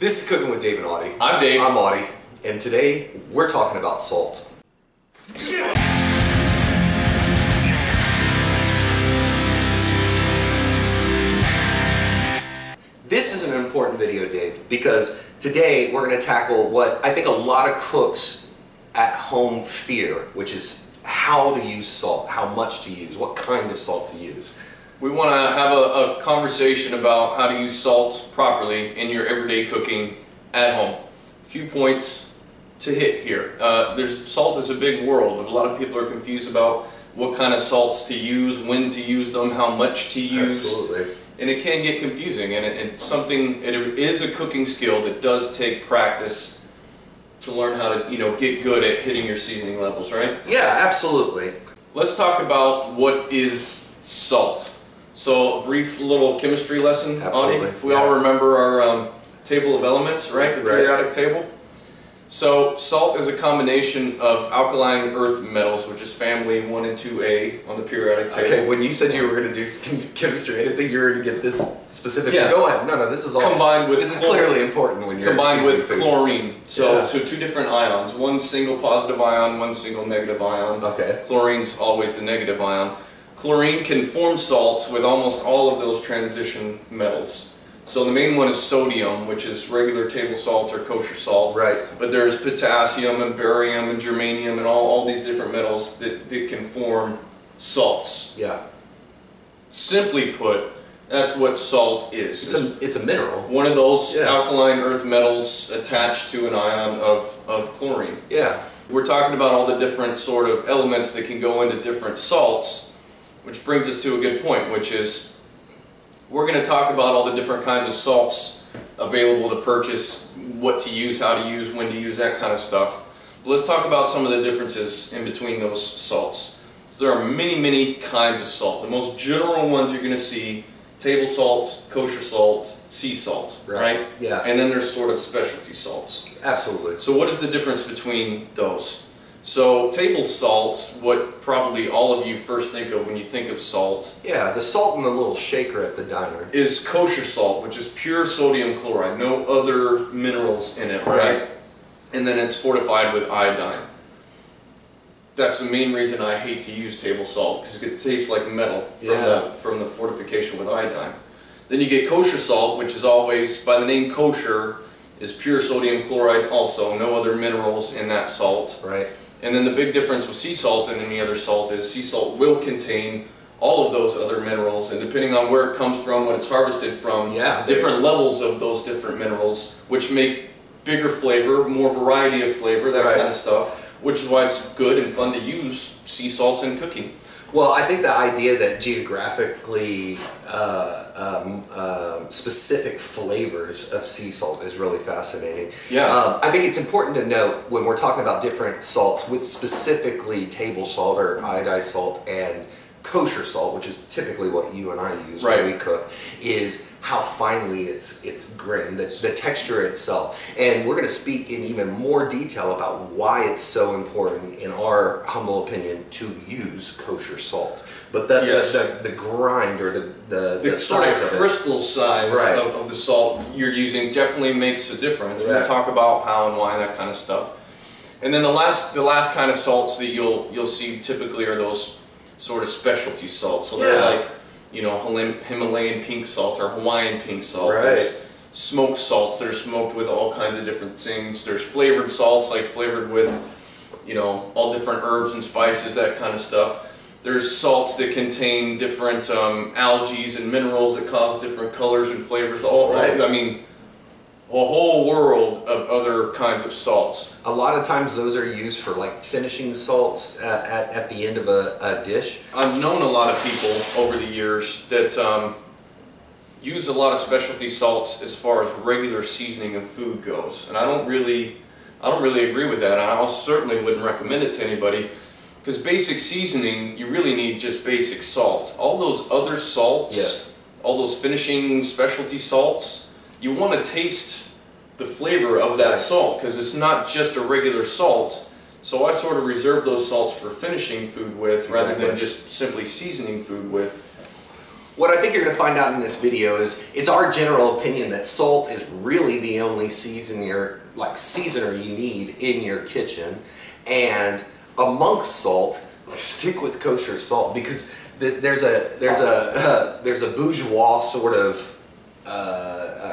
This is Cooking with Dave and Audie. I'm Dave. I'm Audie. And today we're talking about salt. This is an important video, Dave, because today we're going to tackle what I think a lot of cooks at home fear, which is how to use salt, how much to use, what kind of salt to use. We want to have a conversation about how to use salt properly in your everyday cooking at home. A few points to hit here. Salt is a big world. A lot of people are confused about what kind of salts to use, when to use them, how much to use. Absolutely. And it can get confusing, and it is a cooking skill that does take practice to learn how to, get good at hitting your seasoning levels, right? Yeah, absolutely. Let's talk about what is salt. So, a brief little chemistry lesson, Absolutely. Audie. If we all remember our table of elements, right? The periodic table. So, salt is a combination of alkaline earth metals, which is family 1 and 2A on the periodic table. Okay, when you said you were going to do chemistry, I didn't think you were going to get this specific. Yeah. Go ahead. No, this is all. Combined with this is clearly important when you're combined with food. chlorine. So, Yeah. so two different ions. One single positive ion, one single negative ion. Okay. Chlorine's always the negative ion. Chlorine can form salts with almost all of those transition metals. So the main one is sodium, which is regular table salt or kosher salt. Right. But there's potassium and barium and germanium and all these different metals that can form salts. Yeah. Simply put, that's what salt is. It's a mineral. One of those Yeah. alkaline earth metals attached to an ion of chlorine. Yeah. We're talking about all the different sort of elements that can go into different salts, which brings us to a good point, which is we're going to talk about all the different kinds of salts available to purchase, what to use, how to use, when to use, that kind of stuff. But let's talk about some of the differences in between those salts. So there are many, many kinds of salt. The most general ones you're going to see: table salt, kosher salt, sea salt, right? Yeah. And then there's sort of specialty salts. Absolutely. So what is the difference between those? So table salt, what probably all of you first think of when you think of salt, Yeah, the salt in the little shaker at the diner. is kosher salt, which is pure sodium chloride, no other minerals in it, right? And then it's fortified with iodine. That's the main reason I hate to use table salt, because it tastes like metal from the fortification with iodine. Then you get kosher salt, which is always, by the name kosher, is pure sodium chloride also, no other minerals in that salt. Right. And then the big difference with sea salt and any other salt is sea salt will contain all of those other minerals, and depending on where it comes from, what it's harvested from, different levels of those different minerals, which make bigger flavor, more variety of flavor, that kind of stuff, which is why it's good and fun to use sea salts in cooking. Well, I think the idea that geographically specific flavors of sea salt is really fascinating. Yeah. I think it's important to note when we're talking about different salts, with specifically table salt or iodized salt and kosher salt, which is typically what you and I use when we cook, is how finely it's grained, the texture itself. And we're going to speak in even more detail about why it's so important, in our humble opinion, to use kosher salt. But the grind or the sort of size of it, crystal size of the salt you're using definitely makes a difference. We'll talk about how and why, that kind of stuff. And then the last kind of salts that you'll see typically are those sort of specialty salts. So they're like, Himalayan pink salt or Hawaiian pink salt. There's smoked salts that are smoked with all kinds of different things. There's flavored salts, like flavored with, all different herbs and spices, that kind of stuff. There's salts that contain different algae and minerals that cause different colors and flavors. I mean, a whole world of other kinds of salts. A lot of times those are used for like finishing salts at the end of a dish. I've known a lot of people over the years that use a lot of specialty salts as far as regular seasoning of food goes, and I don't really agree with that. And I certainly wouldn't recommend it to anybody, because basic seasoning, you really need just basic salt. All those other salts, all those finishing specialty salts, you want to taste the flavor of that salt, because it's not just a regular salt. So I sort of reserve those salts for finishing food with, rather than just simply seasoning food with. What I think you're going to find out in this video is it's our general opinion that salt is really the only seasoner you need in your kitchen. And amongst salt, stick with kosher salt, because there's a bourgeois sort of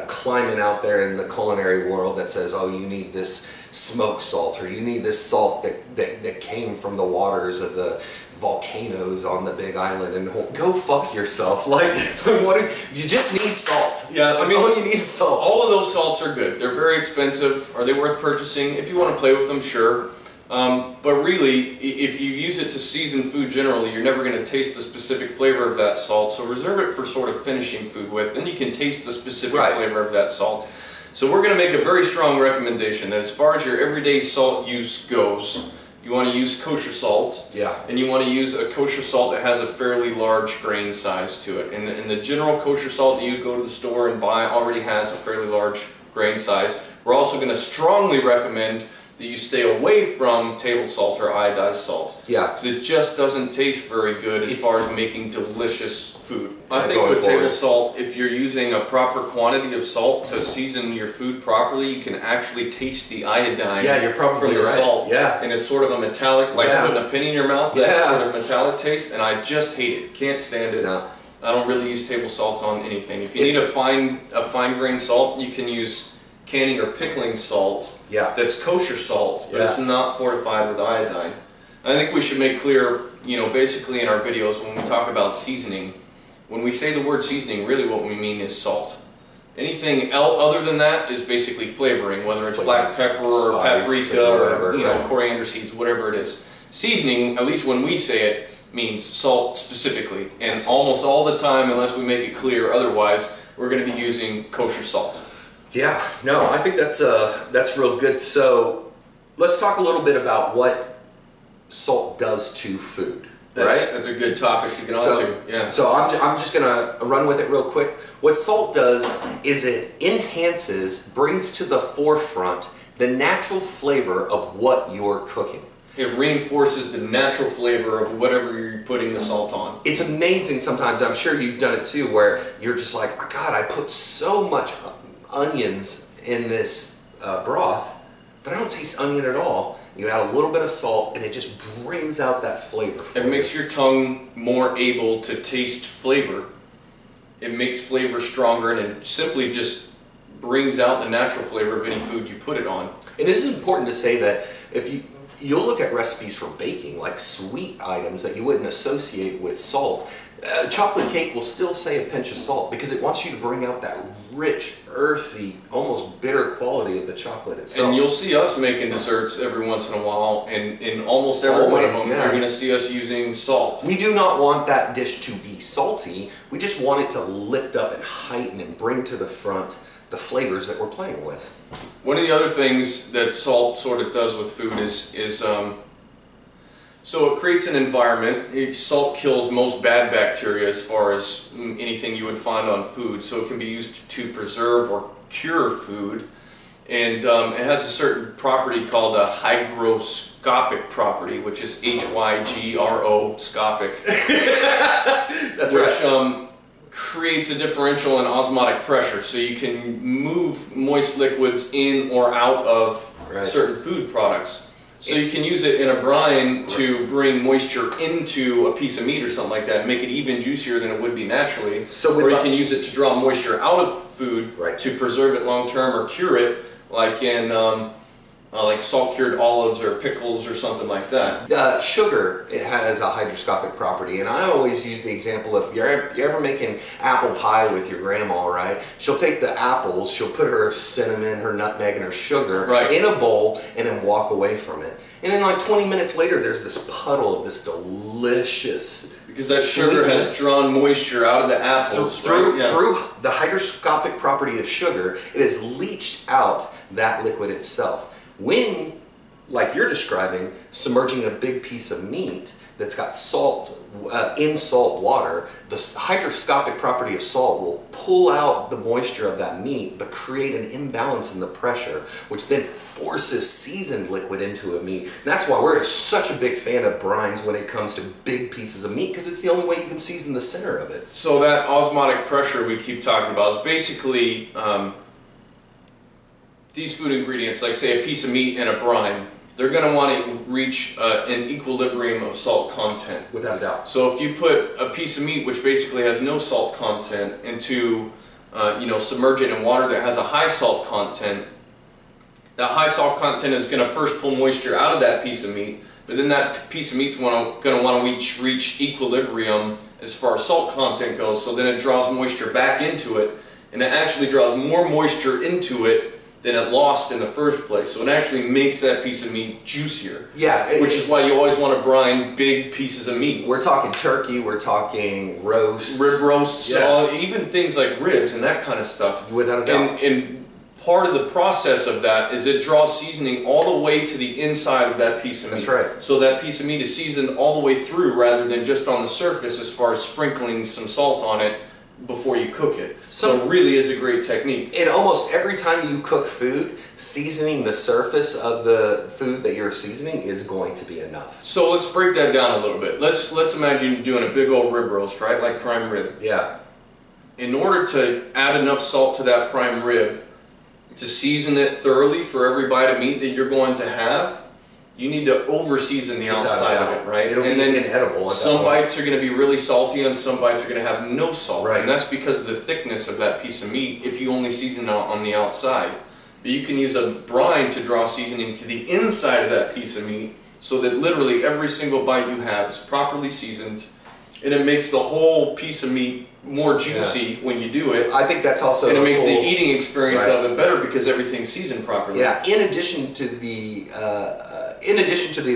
climate out there in the culinary world that says, oh, you need this smoked salt, or you need this salt that came from the waters of the volcanoes on the Big Island, and go fuck yourself. You just need salt. Yeah, I mean, all you need is salt. All of those salts are good. They're very expensive. Are they worth purchasing? If you want to play with them, sure. But really, if you use it to season food generally, you're never going to taste the specific flavor of that salt. So reserve it for sort of finishing food with. Then you can taste the specific flavor of that salt. So we're going to make a very strong recommendation that as far as your everyday salt use goes, you want to use kosher salt. Yeah. And you want to use a kosher salt that has a fairly large grain size to it. And the general kosher salt that you go to the store and buy already has a fairly large grain size. We're also going to strongly recommend that you stay away from table salt or iodized salt. Yeah. Because it just doesn't taste very good as far as making delicious food. I think with forward. table salt, if you're using a proper quantity of salt to season your food properly, you can actually taste the iodine you're probably from the right. salt. Yeah. And it's sort of a metallic, like putting a penny in your mouth, that sort of metallic taste, and I just hate it. Can't stand it. No. I don't really use table salt on anything. If you need a fine grain salt, you can use canning or pickling salt. Yeah. That's kosher salt, but it's not fortified with iodine. I think we should make clear, basically in our videos when we talk about seasoning, when we say the word seasoning, really what we mean is salt. Anything other than that is basically flavoring, whether it's black pepper or paprika or whatever, coriander seeds, whatever it is. Seasoning, at least when we say it, means salt specifically. And almost all the time, unless we make it clear otherwise, we're going to be using kosher salt. Yeah, no, I think that's real good. So let's talk a little bit about what salt does to food. That's a good topic to get onto. Yeah. So I'm just gonna run with it real quick. What salt does is it enhances, brings to the forefront the natural flavor of what you're cooking. It reinforces the natural flavor of whatever you're putting the salt on. It's amazing sometimes, I'm sure you've done it too, where you're just like, oh God, I put so much onions in this broth, but I don't taste onion at all. You add a little bit of salt and it just brings out that flavor. It makes your tongue more able to taste flavor. It makes flavor stronger, and it simply just brings out the natural flavor of any food you put it on. And this is important to say that if you'll look at recipes for baking, like sweet items that you wouldn't associate with salt, chocolate cake will still say a pinch of salt because it wants you to bring out that rich, earthy, almost bitter quality of the chocolate itself. And you'll see us making desserts every once in a while, and in almost every one of them, you're going to see us using salt. We do not want that dish to be salty. We just want it to lift up and heighten and bring to the front the flavors that we're playing with. One of the other things that salt sort of does with food is so it creates an environment. Salt kills most bad bacteria as far as anything you would find on food, so it can be used to preserve or cure food. And it has a certain property called a hygroscopic property, which is H-Y-G-R-O, scopic. That's which creates a differential in osmotic pressure, so you can move moist liquids in or out of certain food products. So you can use it in a brine to bring moisture into a piece of meat or something like that, and make it even juicier than it would be naturally. Or you can use it to draw moisture out of food to preserve it long term or cure it, like in like salt-cured olives or pickles or something like that. Sugar, it has a hygroscopic property, and I always use the example of you're ever making apple pie with your grandma, right? She'll take the apples, she'll put her cinnamon, her nutmeg, and her sugar in a bowl and then walk away from it. And then like 20 minutes later, there's this puddle of this delicious... Because that sugar has drawn moisture out of the apples, through the hygroscopic property of sugar, it has leached out that liquid itself. When, like you're describing, submerging a big piece of meat, that's got salt in salt water, the hygroscopic property of salt will pull out the moisture of that meat, but create an imbalance in the pressure, which then forces seasoned liquid into a meat. And that's why we're such a big fan of brines when it comes to big pieces of meat, because it's the only way you can season the center of it. So that osmotic pressure we keep talking about is basically these food ingredients, like say a piece of meat and a brine, they're going to want to reach an equilibrium of salt content. Without a doubt. So if you put a piece of meat which basically has no salt content into, submerge it in water that has a high salt content, that high salt content is going to first pull moisture out of that piece of meat, but then that piece of meat's going to want to reach equilibrium as far as salt content goes, so then it draws moisture back into it, and it actually draws more moisture into it than it lost in the first place. So it actually makes that piece of meat juicier. Yeah. Which is why you always want to brine big pieces of meat. We're talking turkey, we're talking roasts. Rib roasts, even things like ribs and that kind of stuff. Without a doubt. And part of the process of that is it draws seasoning all the way to the inside of that piece of meat. That's right. So that piece of meat is seasoned all the way through rather than just on the surface as far as sprinkling some salt on it before you cook it. So it really is a great technique. And almost every time you cook food, seasoning the surface of the food that you're seasoning is going to be enough. So let's break that down a little bit. Let's imagine doing a big old rib roast, right? Like prime rib. Yeah. In order to add enough salt to that prime rib, to season it thoroughly for every bite of meat that you're going to have, you need to over-season the outside of it, right? It'll be inedible. Some bites are going to be really salty and some bites are going to have no salt. Right. And that's because of the thickness of that piece of meat if you only season it on the outside. But you can use a brine to draw seasoning to the inside of that piece of meat so that literally every single bite you have is properly seasoned, and it makes the whole piece of meat more juicy when you do it. I think that's also and it makes the eating experience of it better because everything's seasoned properly. Yeah, in addition to the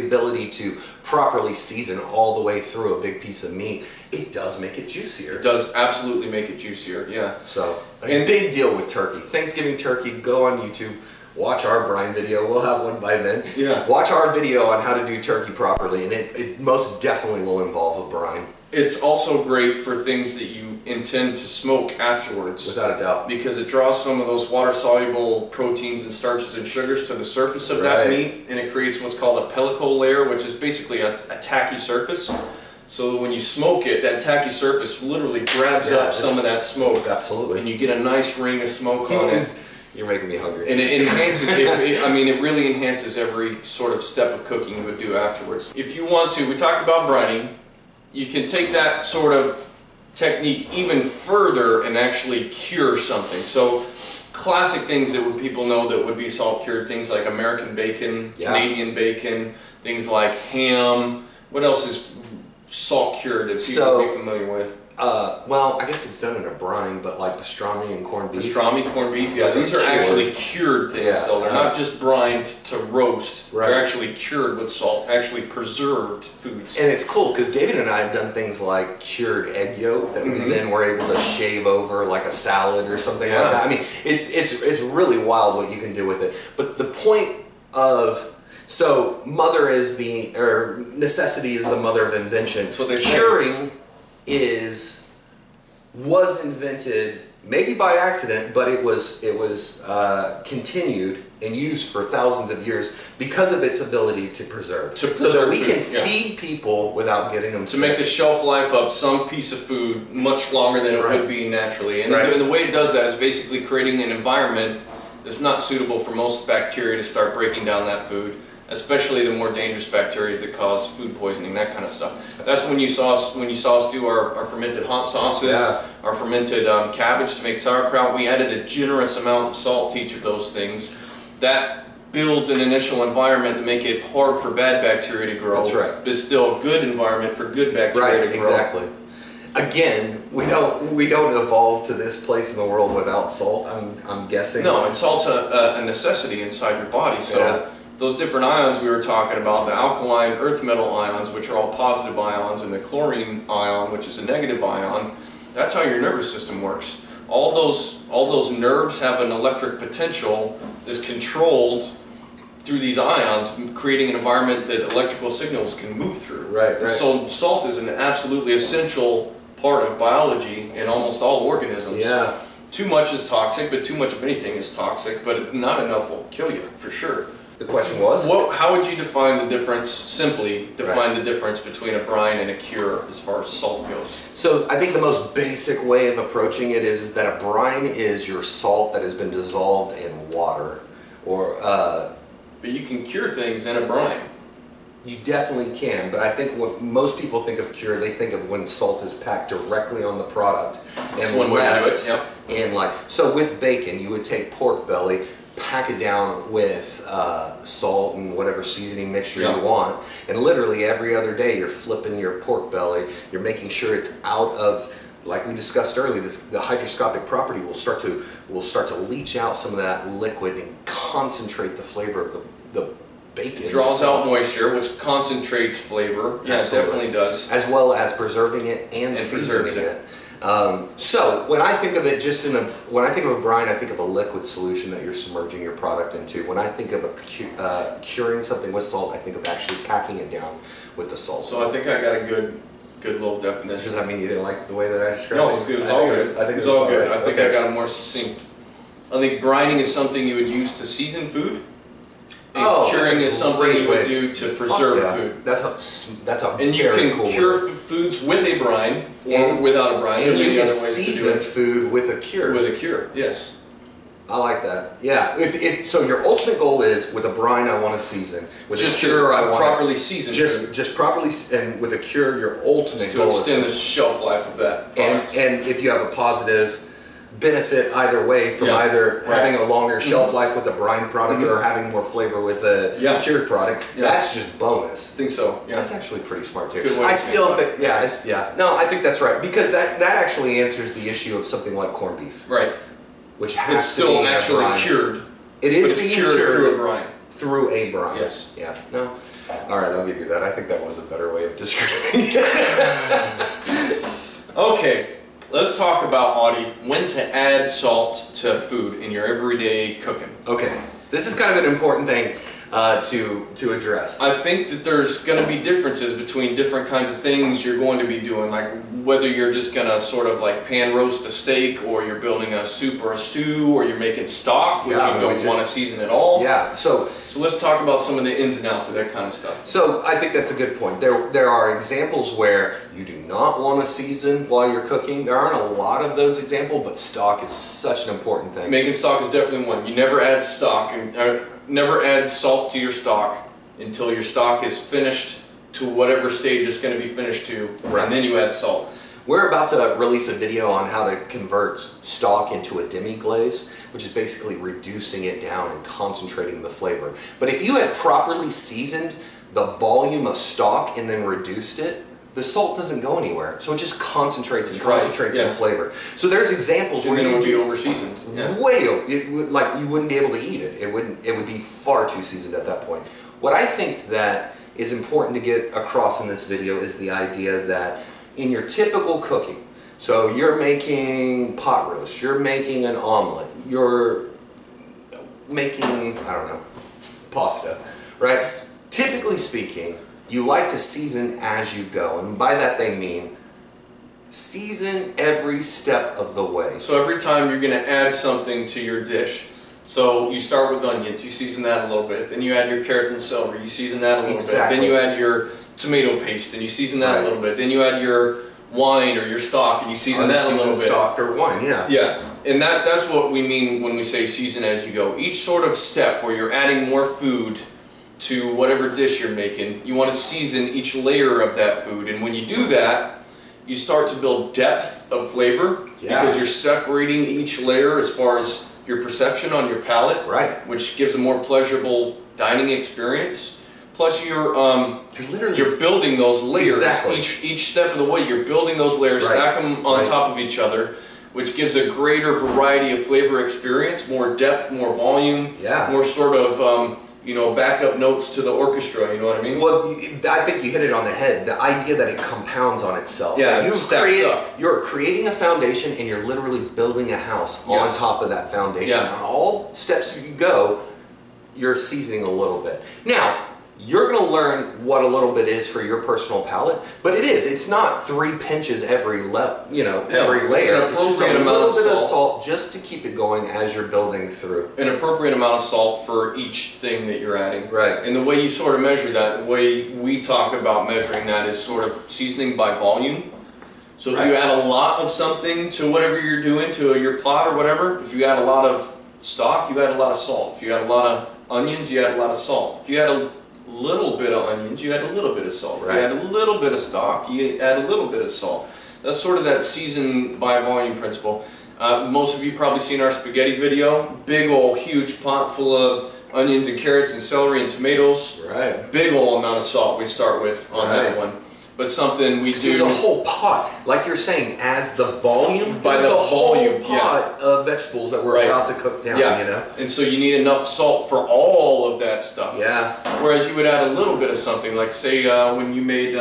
ability to properly season all the way through a big piece of meat, it does make it juicier. It does absolutely make it juicier, yeah. So, a big deal with turkey. Thanksgiving turkey, go on YouTube, watch our brine video. We'll have one by then. Yeah. Watch our video on how to do turkey properly, and it most definitely will involve a brine. It's also great for things that you intend to smoke afterwards. Without a doubt. Because it draws some of those water-soluble proteins and starches and sugars to the surface of that meat, and it creates what's called a pellicle layer, which is basically a tacky surface. So when you smoke it, that tacky surface literally grabs up some of that smoke. Absolutely. And you get a nice ring of smoke on it. You're making me hungry. And it enhances, it really enhances every sort of step of cooking you would do afterwards. If you want to, we talked about brining. You can take that sort of technique even further and actually cure something. So classic things that people know that would be salt cured, things like American bacon, Canadian bacon, things like ham. What else is salt cured that people would be familiar with? Well, I guess it's done in a brine, but like pastrami and corned beef. Pastrami, corned beef, yeah. These are actually cured things, so they're not just brined to roast. Right. They're actually cured with salt, actually preserved foods. And it's cool because David and I have done things like cured egg yolk that we then were able to shave over like a salad or something like that. I mean, it's really wild what you can do with it. But the point of necessity is the mother of invention. That's what they say. Curing was invented maybe by accident, but it was continued and used for thousands of years because of its ability to preserve. So that we can feed people without getting them sick. To make the shelf life of some piece of food much longer than it would be naturally. And the way it does that is basically creating an environment that's not suitable for most bacteria to start breaking down that food, especially the more dangerous bacteria that cause food poisoning, that kind of stuff. That's when you saw us do our fermented hot sauces, our fermented cabbage to make sauerkraut. We added a generous amount of salt to each of those things. That builds an initial environment to make it hard for bad bacteria to grow. That's right. But still a good environment for good bacteria to grow. Exactly. Again, we don't evolve to this place in the world without salt. I'm guessing. No, and salt's a necessity inside your body. So. Those different ions we were talking about, the alkaline earth metal ions, which are all positive ions, and the chlorine ion, which is a negative ion, that's how your nervous system works. All those nerves have an electric potential that's controlled through these ions, creating an environment that electrical signals can move through. Right. So salt is an absolutely essential part of biology in almost all organisms. Yeah. Too much is toxic, but too much of anything is toxic, but not enough will kill you, for sure. The question was? How would you define the difference, simply define the difference between a brine and a cure as far as salt goes? So I think the most basic way of approaching it is that a brine is your salt that has been dissolved in water. But you can cure things in a brine. You definitely can, but I think what most people think of cure, they think of when salt is packed directly on the product. That's one way to do it, yep. And so with bacon, you would take pork belly, pack it down with salt and whatever seasoning mixture you want, and literally every other day you're flipping your pork belly, you're making sure it's out of, like we discussed earlier, the hygroscopic property will start to leach out some of that liquid and concentrate the flavor of the bacon. It draws out moisture, which concentrates flavor. Yeah, it definitely does. As well as preserving it and seasoning it. So when I think of it when I think of a brine, I think of a liquid solution that you're submerging your product into. When I think of curing something with salt, I think of actually packing it down with the salt. So I think I got a good little definition. Does that mean you didn't like the way that I described it? No, it was good. It was all good. I think it was all good. I think okay. I got it more succeedent. I think brining is something you would use to season food. And curing is something you would do to preserve food. That's a and you can cure foods with a brine or without a brine. And you can season food with a cure. With a cure, yes. I like that. Yeah. So your ultimate goal is with a brine I want to season. With just a cure I want properly season. Just properly, and with a cure your ultimate goal is to extend the shelf life of that product. And if you have a positive benefit either way from either having a longer shelf life with a brine product or having more flavor with a cured product, that's just bonus. I think so. Yeah. That's actually pretty smart too. Good way I still think, no, I think that's right because that actually answers the issue of something like corned beef, right? Which has it's still actually cured. It is being cured through a brine. Through a brine. Yes. Yeah. No. All right, I'll give you that. I think that was a better way of describing it. Okay. Let's talk about, Audie, when to add salt to food in your everyday cooking. Okay, this is kind of an important thing to address. I think that there's going to be differences between different kinds of things you're going to be doing, like whether you're just going to sort of like pan roast a steak, or you're building a soup or a stew, or you're making stock, which you don't want to season at all. Yeah, so let's talk about some of the ins and outs of that kind of stuff. So I think that's a good point. There are examples where you do not want to season while you're cooking. There aren't a lot of those examples, but stock is such an important thing. Making stock is definitely one. You never add stock never add salt to your stock until your stock is finished to whatever stage it's going to be finished to, and then you add salt. We're about to release a video on how to convert stock into a demi-glaze, which is basically reducing it down and concentrating the flavor. But if you had properly seasoned the volume of stock and then reduced it, the salt doesn't go anywhere, so it just concentrates and concentrates in flavor. So there's examples where it would be over-seasoned. Like you wouldn't be able to eat it. It would be far too seasoned at that point. What I think that is important to get across in this video is the idea that in your typical cooking, so you're making pot roast, you're making an omelet, you're making, I don't know, pasta, right? Typically speaking, you like to season as you go, and by that they mean season every step of the way. So every time you're going to add something to your dish, so you start with onions, you season that a little bit, then you add your carrots and celery, you season that a little bit, then you add your tomato paste and you season that a little bit, then you add your wine or your stock and you season that a little bit. Stock or wine, yeah. Yeah, and that's what we mean when we say season as you go. Each sort of step where you're adding more food to whatever dish you're making, you want to season each layer of that food, and when you do that, you start to build depth of flavor because you're separating each layer as far as your perception on your palate, which gives a more pleasurable dining experience. Plus, you're building those layers each step of the way. You're building those layers, stack them on top of each other, which gives a greater variety of flavor experience, more depth, more volume, more sort of backup notes to the orchestra, you know what I mean? Well, I think you hit it on the head. The idea that it compounds on itself. Yeah, it stacks up. You're creating a foundation and you're literally building a house on top of that foundation. On all steps you go, you're seasoning a little bit. Now, you're going to learn what a little bit is for your personal palate, but it's not 3 pinches every every layer. It's an appropriate amount of bit of salt just to keep it going as you're building through. An appropriate amount of salt for each thing that you're adding. Right. And the way you sort of measure that, the way we talk about measuring that is sort of seasoning by volume. So if you add a lot of something to whatever you're doing, to your pot or whatever, if you add a lot of stock, you add a lot of salt. If you add a lot of onions, you add a lot of salt. If you add a little bit of onions, you add a little bit of salt. If you add a little bit of stock, you add a little bit of salt. That's sort of that season by volume principle. Most of you probably seen our spaghetti video. Big old huge pot full of onions and carrots and celery and tomatoes. Right. Big old amount of salt we start with on that one. But something we do. There's a whole pot, like you're saying, as the volume. By the volume, whole pot of vegetables that we're about to cook down. You know. And so you need enough salt for all of that stuff. Yeah. Whereas you would add a little bit of something, like say when you made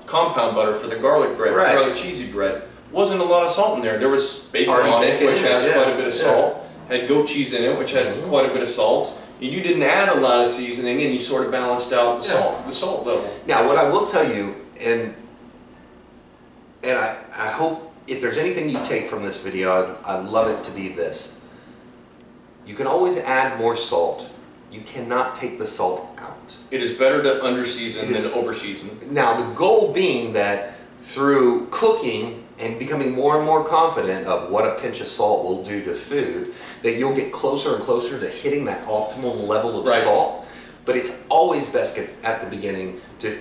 compound butter for the garlic bread, garlic cheesy bread, wasn't a lot of salt in there. There was bacon on it, which has quite a bit of salt. Had goat cheese in it, which had quite a bit of salt. And you didn't add a lot of seasoning, and you sort of balanced out the salt level. Now, what I will tell you, and I hope if there's anything you take from this video, I'd love it to be this. You can always add more salt. You cannot take the salt out. It is better to under-season than over-season. Now, the goal being that through cooking and becoming more and more confident of what a pinch of salt will do to food, that you'll get closer and closer to hitting that optimal level of salt. But it's always best at the beginning to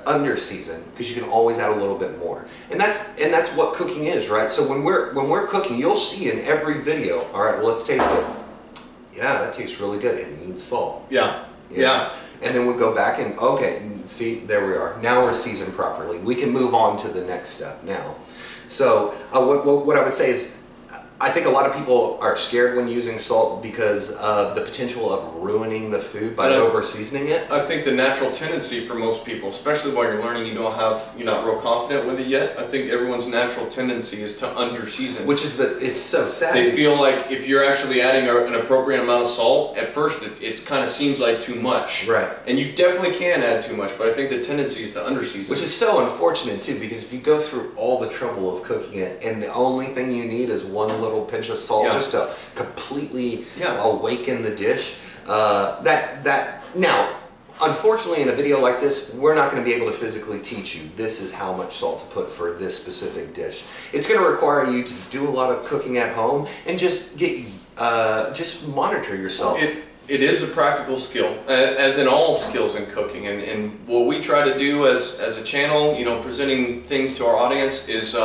under season, because you can always add a little bit more. And that's what cooking is, right? So when we're cooking, you'll see in every video, all right, well, let's taste it. Yeah, that tastes really good. It needs salt. Yeah. And then we go back and, okay, see, there we are. Now we're seasoned properly. We can move on to the next step now. So what I would say is, I think a lot of people are scared when using salt because of the potential of ruining the food by over-seasoning it. I think the natural tendency for most people, especially while you're learning, you're not real confident with it yet. I think everyone's natural tendency is to under-season. Which is it's so sad. They feel like if you're actually adding an appropriate amount of salt, at first it kind of seems like too much. Right. And you definitely can add too much, but I think the tendency is to under-season. Which is so unfortunate too, because if you go through all the trouble of cooking it, and the only thing you need is one little pinch of salt just to completely awaken the dish. Now, unfortunately, in a video like this, we're not going to be able to physically teach you this is how much salt to put for this specific dish. It's going to require you to do a lot of cooking at home and just just monitor yourself. It is a practical skill, as in all skills in cooking, and what we try to do as a channel, presenting things to our audience is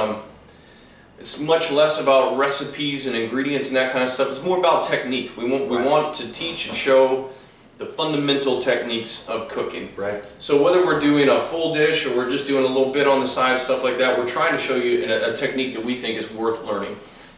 it's much less about recipes and ingredients and that kind of stuff. It's more about technique. We want to teach and show the fundamental techniques of cooking. Right. So whether we're doing a full dish or we're just doing a little bit on the side, stuff like that, we're trying to show you a technique that we think is worth learning.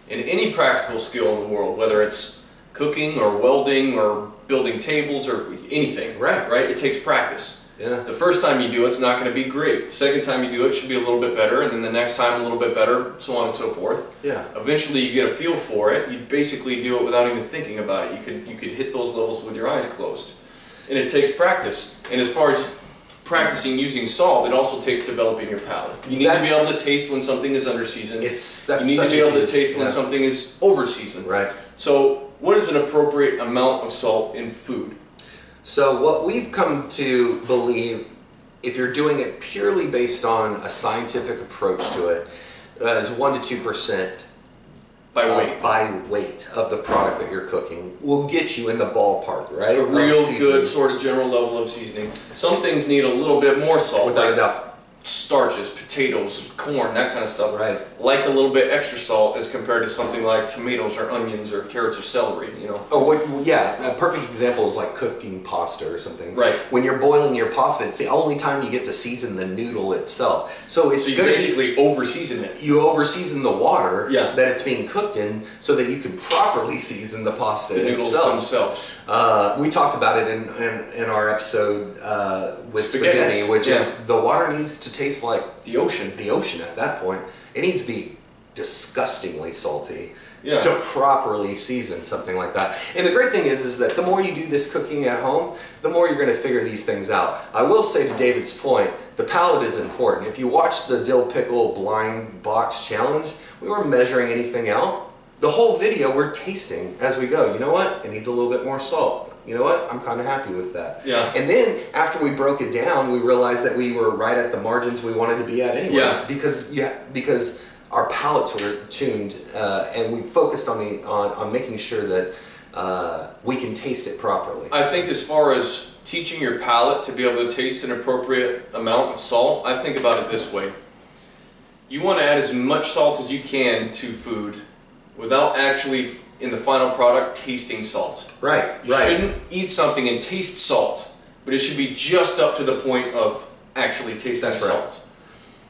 In any practical skill in the world, whether it's cooking or welding or building tables or anything, right? It takes practice. Yeah. The first time you do it's not going to be great. The second time you do it should be a little bit better, and then the next time a little bit better, so on and so forth. Yeah. Eventually you get a feel for it. You basically do it without even thinking about it. You could hit those levels with your eyes closed. And it takes practice. And as far as practicing using salt, it also takes developing your palate. You need to be able to taste when something is under-seasoned. You need to be able to taste when something is over-seasoned. Right. So what is an appropriate amount of salt in food? So what we've come to believe, if you're doing it purely based on a scientific approach to it, is 1 to 2% by weight of the product that you're cooking will get you in the ballpark, right? A real good sort of general level of seasoning. Some things need a little bit more salt. Without a doubt. Starches, potatoes, corn, that kind of stuff. Right. Like a little bit extra salt as compared to something like tomatoes or onions or carrots or celery, Oh, yeah. A perfect example is like cooking pasta or something. Right. When you're boiling your pasta, it's the only time you get to season the noodle itself. So you basically over-season it. You over-season the water that it's being cooked in so that you can properly season the pasta noodles themselves. We talked about it in our episode with spaghetti, which is the water needs to taste like the ocean. The ocean at that point. It needs to be disgustingly salty to properly season something like that. And the great thing is that the more you do this cooking at home, the more you're going to figure these things out. I will say, to David's point, the palate is important. If you watch the dill pickle blind box challenge, we weren't measuring anything out. The whole video we're tasting as we go. You know what? It needs a little bit more salt. You know what? I'm kind of happy with that. Yeah. And then after we broke it down, we realized that we were right at the margins we wanted to be at anyways. Yeah. Because our palates were tuned, and we focused on making sure that we can taste it properly. I think as far as teaching your palate to be able to taste an appropriate amount of salt, I think about it this way. You want to add as much salt as you can to food without actually, in the final product, tasting salt. Right, You shouldn't eat something and taste salt, but it should be just up to the point of actually tasting salt.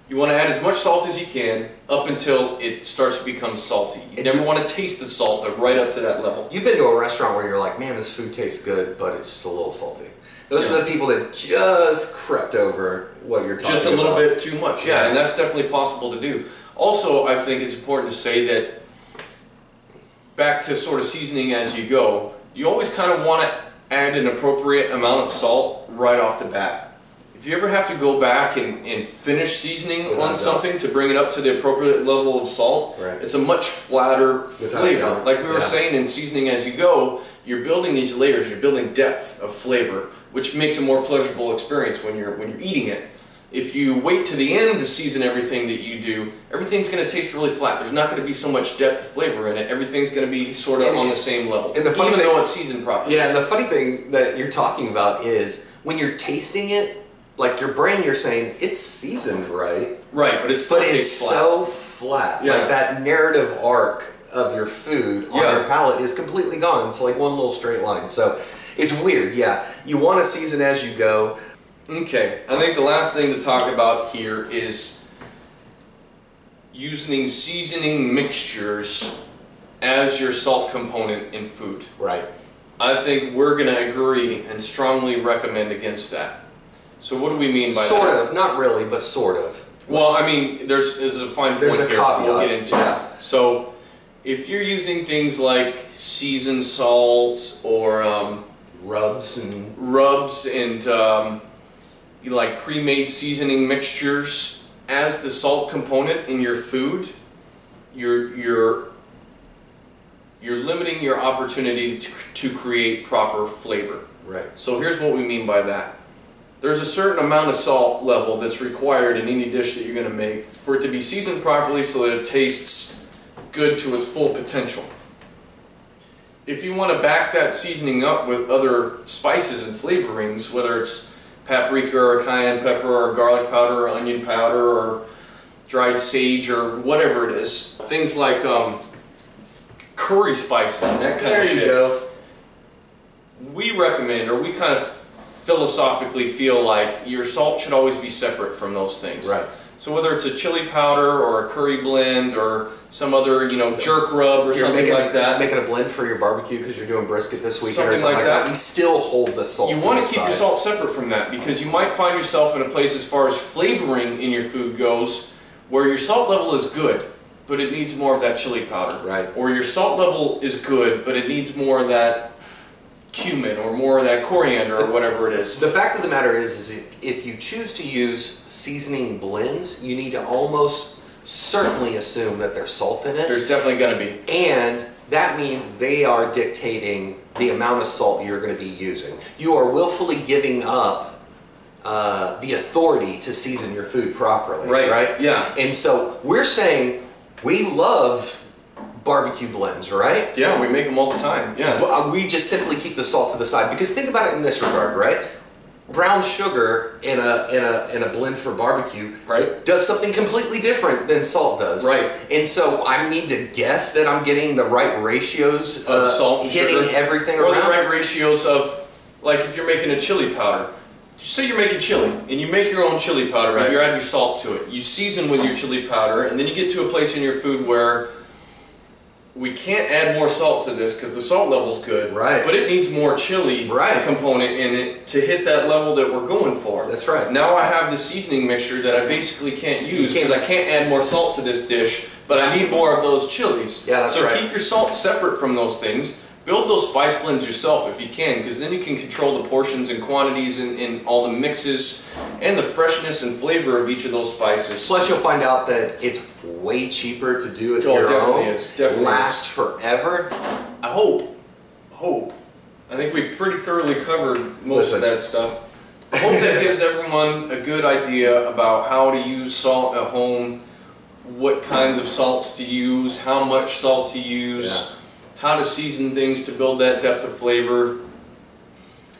You want to add as much salt as you can up until it starts to become salty. You never want to taste the salt, but right up to that level. You've been to a restaurant where you're like, man, this food tastes good, but it's just a little salty. Those are the people that just crept over what you're talking about. Just a little bit too much, yeah, and that's definitely possible to do. Also, I think it's important to say that, back to sort of seasoning as you go, you always kind of want to add an appropriate amount of salt right off the bat. If you ever have to go back and finish seasoning on something to bring it up to the appropriate level of salt, it's a much flatter flavor. Like we were saying, in seasoning as you go, you're building these layers, you're building depth of flavor, which makes a more pleasurable experience when you're eating it. If you wait to the end to season everything that you do, everything's going to taste really flat. There's not going to be so much depth of flavor in it. Everything's going to be sort of on the same level, and the funny even thing, though it's seasoned properly. Yeah, and the funny thing that you're talking about is when you're tasting it, like your brain, you're saying it's seasoned right. Right, but it still tastes flat. So flat. Yeah. Like that narrative arc of your food on your palate is completely gone. It's like one little straight line. So it's weird, yeah. You want to season as you go. Okay, I think the last thing to talk about here is using seasoning mixtures as your salt component in food. Right. I think we're going to agree and strongly recommend against that. So what do we mean by that? Sort of, not really, but sort of. Well, I mean, there's a fine point here we'll get into. Yeah. So if you're using things like seasoned salt or rubs and like pre-made seasoning mixtures as the salt component in your food, you're limiting your opportunity to create proper flavor. Right. So here's what we mean by that. There's a certain amount of salt level that's required in any dish that you're going to make for it to be seasoned properly so that it tastes good to its full potential. If you want to back that seasoning up with other spices and flavorings, whether it's paprika or cayenne pepper or garlic powder or onion powder or dried sage or whatever it is, things like curry spices and that kind of shit. There you go. We recommend, or we kind of philosophically feel like your salt should always be separate from those things. Right. So whether it's a chili powder or a curry blend or some other, jerk rub or something like that. Making a blend for your barbecue because you're doing brisket this weekend something or something like that. We still hold the salt. You want to keep your salt separate from that because you might find yourself in a place as far as flavoring in your food goes where your salt level is good, but it needs more of that chili powder. Right. Or your salt level is good, but it needs more of that cumin or more of that coriander or whatever it is. The fact of the matter is if you choose to use seasoning blends, you need to almost certainly assume that there's salt in it. There's definitely going to be. And that means they are dictating the amount of salt you're going to be using. You are willfully giving up the authority to season your food properly. Right? Yeah. And so we're saying we love barbecue blends, right? Yeah, we make them all the time. Yeah. But we just simply keep the salt to the side because think about it in this regard, right? Brown sugar in a blend for barbecue does something completely different than salt does. Right. And so I need to guess that I'm getting the right ratios of salt and hitting sugar, everything or around. the right ratios of, like if you're making a chili powder. Say you're making chili and you make your own chili powder, and you add your salt to it. You season with your chili powder, and then you get to a place in your food where we can't add more salt to this because the salt level's good, right? But it needs more chili component in it to hit that level that we're going for. That's right. Now I have the seasoning mixture that I basically can't use because I can't add more salt to this dish, but I need more of those chilies. Yeah, that's right. So keep your salt separate from those things. Build those spice blends yourself if you can, because then you can control the portions and quantities and all the mixes and the freshness and flavor of each of those spices. Plus, you'll find out that it's way cheaper to do it your definitely own. Is. Definitely lasts forever. I hope. I think we pretty thoroughly covered most of that stuff. I hope that gives everyone a good idea about how to use salt at home, what kinds of salts to use, how much salt to use. How to season things to build that depth of flavor,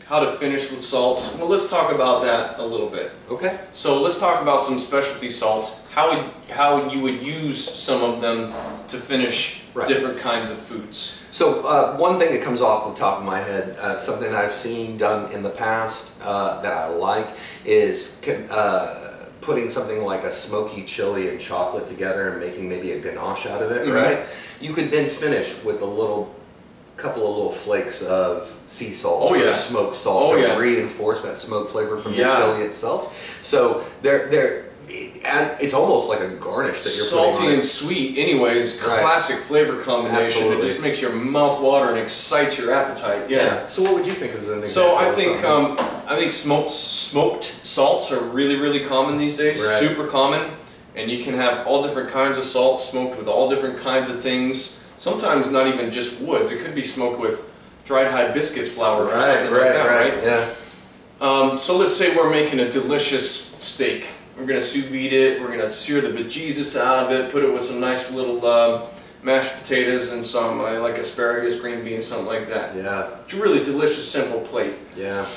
how to finish with salts. Well, let's talk about that a little bit. Okay. So let's talk about some specialty salts, how you would use some of them to finish different kinds of foods. So one thing that comes off the top of my head, something that I've seen done in the past that I like is putting something like a smoky chili and chocolate together and making maybe a ganache out of it, right? You could then finish with a couple of little flakes of sea salt or smoked salt to reinforce that smoke flavor from the chili itself. So it's almost like a garnish that you're putting on. Salty and sweet, anyways, classic flavor combination that just makes your mouth water and excites your appetite. Yeah. So what would you think is an example? So I think smoked salts are really common these days. Super common, and you can have all different kinds of salt smoked with all different kinds of things. Sometimes not even just woods. It could be smoked with dried hibiscus flowers or something like that, right? Yeah. So let's say we're making a delicious steak. We're going to sous vide it, we're going to sear the bejesus out of it, put it with some nice little mashed potatoes and some like asparagus, green beans, something like that. Yeah. It's a really delicious, simple plate. Yeah.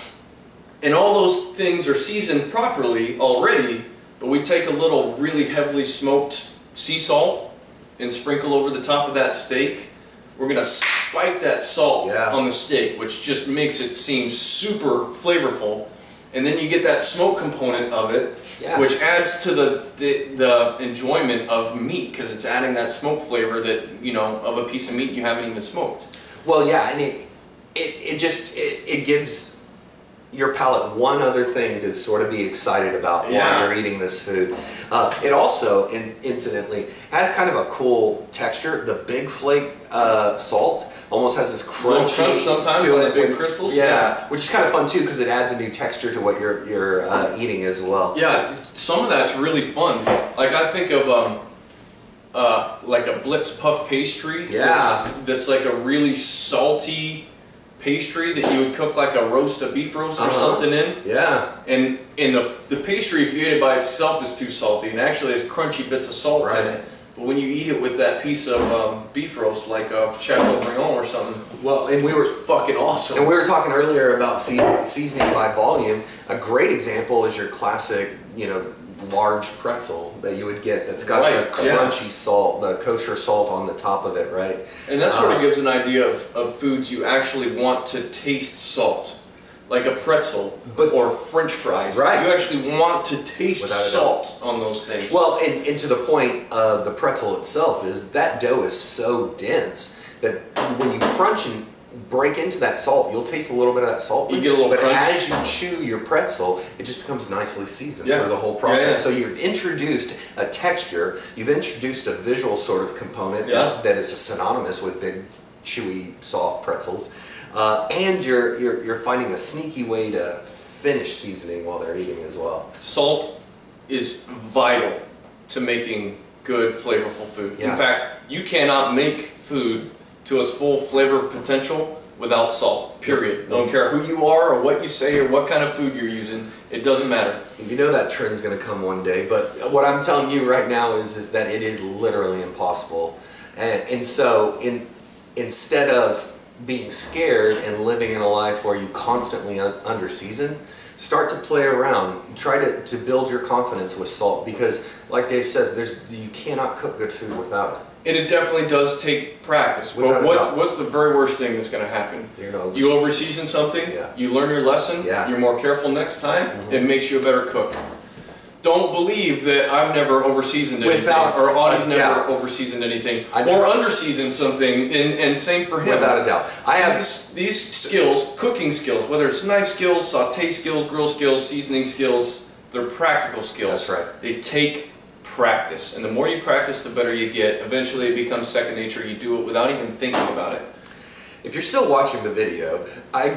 And all those things are seasoned properly already, but we take a little really heavily smoked sea salt and sprinkle over the top of that steak. We're going to spike that salt on the steak, which just makes it seem super flavorful. And then you get that smoke component of it, which adds to the enjoyment of meat, because it's adding that smoke flavor that, you know, of a piece of meat you haven't even smoked. Well, yeah, and it gives your palate one other thing to sort of be excited about while you're eating this food. It also, incidentally, has kind of a cool texture. The Big Flake salt almost has this crunch sometimes on the big crystals. Yeah, which is kind of fun too because it adds a new texture to what you're eating as well. Yeah, some of that's really fun. Like I think of like a Blitz puff pastry. That's like a really salty pastry that you would cook like a beef roast or something in. Yeah. And the pastry, if you ate it by itself, is too salty and actually has crunchy bits of salt in it. But when you eat it with that piece of beef roast, like a Chateaubriand or something, well, and we were fucking awesome. And we were talking earlier about seasoning by volume. A great example is your classic, you know, large pretzel that you would get that's got the crunchy salt, the kosher salt on the top of it, right? And that sort of gives an idea of foods you actually want to taste salt. Like a pretzel or French fries. Right. You actually want to taste salt on those things. Well, and to the point of the pretzel itself is that dough is so dense that when you crunch and break into that salt, you'll taste a little bit of that salt. You get a little crunch. But as you chew your pretzel, it just becomes nicely seasoned through the whole process. So you've introduced a texture, you've introduced a visual sort of component that is synonymous with big, chewy, soft pretzels. And you're finding a sneaky way to finish seasoning while they're eating as well. Salt is vital to making good, flavorful food. In fact, you cannot make food to its full flavor potential without salt, period. Don't care who you are or what you say or what kind of food you're using, it doesn't matter. You know that trend's going to come one day, but what I'm telling you right now is that it is literally impossible. And so instead of being scared and living in a life where you constantly under-season, start to play around. Try to build your confidence with salt because, like Dave says, you cannot cook good food without it. And it definitely does take practice. But what's the very worst thing that's going to happen? You over-season something, you learn your lesson, you're more careful next time, it makes you a better cook. don't believe that I've never over-seasoned anything, or Audie's never over-seasoned anything, or under-seasoned something, and same for him. Without a doubt. I have these skills, cooking skills, whether it's knife skills, saute skills, grill skills, seasoning skills, they're practical skills. That's right. They take practice, and the more you practice, the better you get. Eventually it becomes second nature. You do it without even thinking about it. If you're still watching the video, I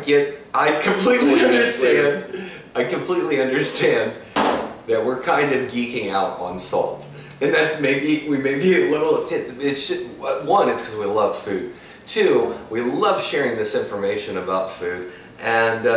completely understand that we're kind of geeking out on salt, and that we may be a little. One, it's because we love food. Two, we love sharing this information about food, and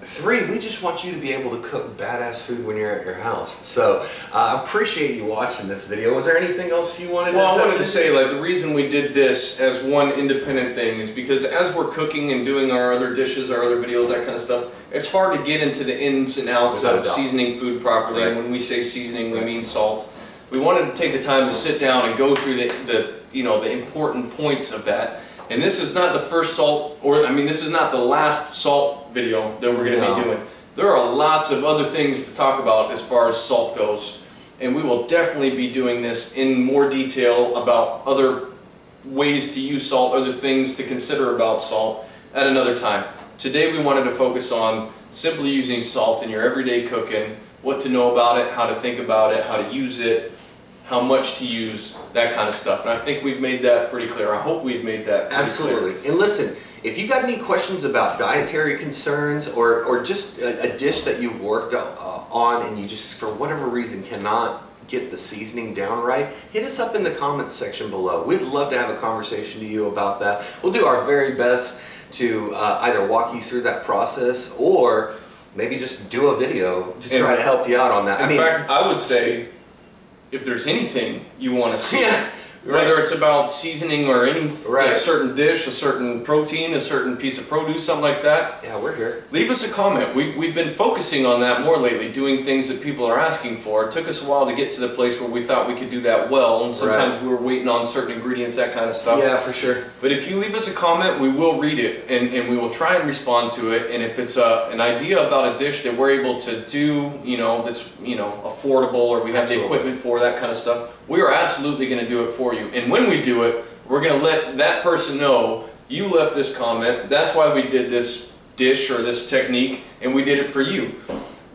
three, we just want you to be able to cook badass food when you're at your house. So I appreciate you watching this video. Was there anything else you wanted to touch on? I wanted to say, like, the reason we did this as one independent thing is because as we're cooking and doing our other dishes, our other videos, that kind of stuff, it's hard to get into the ins and outs of seasoning food properly. Right. And when we say seasoning, we mean salt. We wanted to take the time to sit down and go through the important points of that. And this is not the first salt, this is not the last salt video that we're going to be doing. There are lots of other things to talk about as far as salt goes. And we will definitely be doing this in more detail about other ways to use salt, other things to consider about salt at another time. Today we wanted to focus on simply using salt in your everyday cooking, what to know about it, how to think about it, how to use it, how much to use, that kind of stuff. And I think we've made that pretty clear. I hope we've made that pretty Absolutely. clear. And listen, if you got any questions about dietary concerns or just a dish that you've worked on and you just, for whatever reason, cannot get the seasoning down right, hit us up in the comments section below. We'd love to have a conversation to you about that. We'll do our very best to either walk you through that process or maybe just do a video to try to help you out on that. In fact, I would say, if there's anything you want to see, whether it's about seasoning or any a certain dish, a certain protein, a certain piece of produce, something like that, yeah, we're here. Leave us a comment. We've been focusing on that more lately, doing things that people are asking for. It took us a while to get to the place where we thought we could do that well, and sometimes we were waiting on certain ingredients, that kind of stuff. Yeah, for sure. But if you leave us a comment, we will read it, and we will try and respond to it. And if it's an idea about a dish that we're able to do, that's affordable, or we have the equipment for, that kind of stuff, we are absolutely going to do it for you. And when we do it, we're going to let that person know you left this comment. That's why we did this dish or this technique, and we did it for you.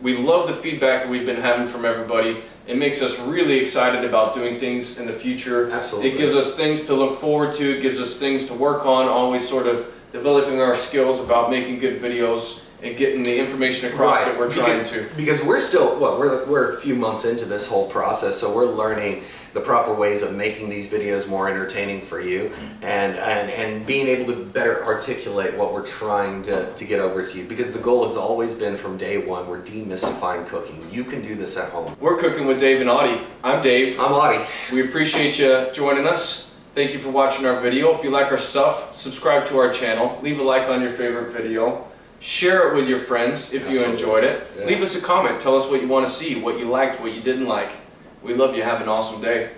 We love the feedback that we've been having from everybody. It makes us really excited about doing things in the future. Absolutely. It gives us things to look forward to. It gives us things to work on, always sort of developing our skills about making good videos and getting the information across that we're trying to. Because we're still, we're a few months into this whole process, so we're learning the proper ways of making these videos more entertaining for you, and being able to better articulate what we're trying to get over to you. Because the goal has always been from day one, we're demystifying cooking. You can do this at home. We're cooking with Dave and Audie. I'm Dave. I'm Audie. We appreciate you joining us. Thank you for watching our video. If you like our stuff, subscribe to our channel. Leave a like on your favorite video. Share it with your friends if you enjoyed it. Yeah. Leave us a comment. Tell us what you want to see, what you liked, what you didn't like. We love you. Have an awesome day.